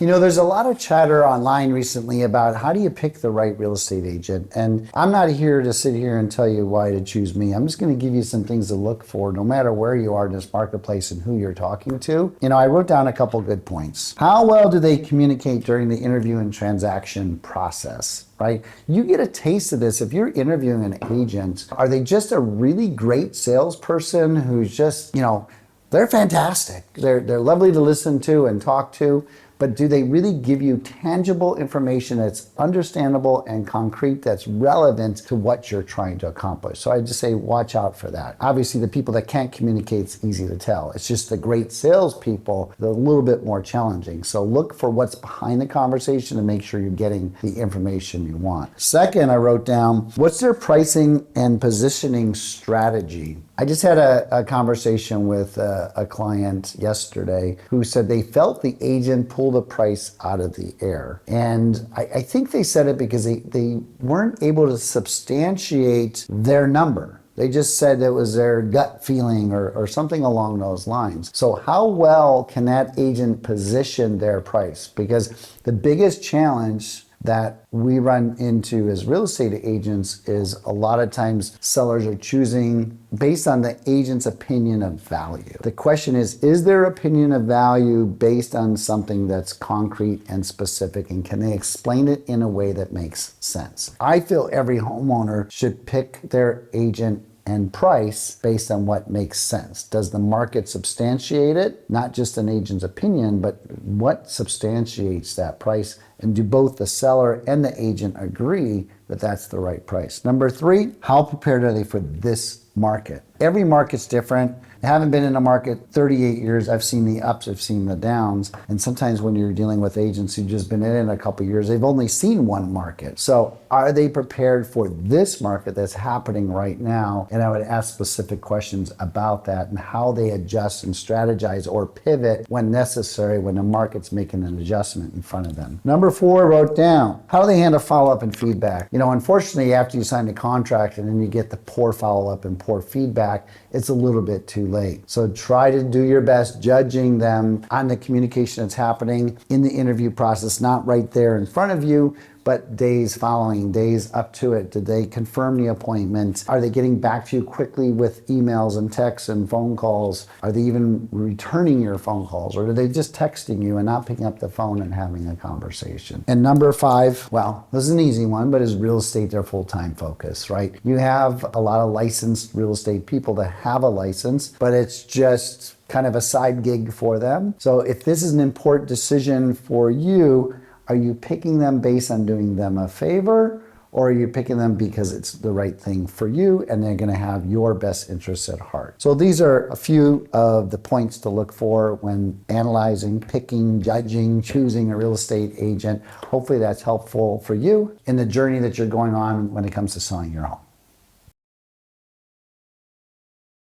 You know, there's a lot of chatter online recently about how do you pick the right real estate agent. And I'm not here to sit here and tell you why to choose me. I'm just going to give you some things to look for no matter where you are in this marketplace and who you're talking to. You know, I wrote down a couple good points. How well do they communicate during the interview and transaction process? Right? You get a taste of this if you're interviewing an agent. Are they just a really great salesperson who's just, they're fantastic. They're lovely to listen to and talk to, but do they really give you tangible information that's understandable and concrete that's relevant to what you're trying to accomplish? So I just say watch out for that. Obviously, the people that can't communicate, it's easy to tell. It's just the great salespeople, they're a little bit more challenging. So look for what's behind the conversation and make sure you're getting the information you want. Second, I wrote down, what's their pricing and positioning strategy? I just had a conversation with a client yesterday who said they felt the agent pull the price out of the air. And I think they said it because they weren't able to substantiate their number. They just said it was their gut feeling or something along those lines. So how well can that agent position their price? Because the biggest challenge that we run into as real estate agents is a lot of times sellers are choosing based on the agent's opinion of value. The question is their opinion of value based on something that's concrete and specific, and can they explain it in a way that makes sense? I feel every homeowner should pick their agent and price based on what makes sense. Does the market substantiate it? Not just an agent's opinion, but what substantiates that price? And do both the seller and the agent agree that that's the right price? Number three, how prepared are they for this market? Every market's different. I haven't been in a market 38 years. I've seen the ups, I've seen the downs. And sometimes when you're dealing with agents who've just been in it a couple years, they've only seen one market. So are they prepared for this market that's happening right now? And I would ask specific questions about that and how they adjust and strategize or pivot when necessary when the market's making an adjustment in front of them. Number four, I wrote down, how do they handle follow-up and feedback? Unfortunately, after you sign the contract and then you get the poor follow-up and poor feedback, it's a little bit too late. So try to do your best judging them on the communication that's happening in the interview process, not right there in front of you, but days following, days up to it. Did they confirm the appointment? Are they getting back to you quickly with emails and texts and phone calls? Are they even returning your phone calls? Or are they just texting you and not picking up the phone and having a conversation? And number five, well, this is an easy one, but is real estate their full-time focus, right? You have a lot of licensed real estate people that have a license, but it's just kind of a side gig for them. So if this is an important decision for you, are you picking them based on doing them a favor, or are you picking them because it's the right thing for you and they're going to have your best interests at heart? So these are a few of the points to look for when analyzing, picking, judging, choosing a real estate agent. Hopefully that's helpful for you in the journey that you're going on when it comes to selling your home.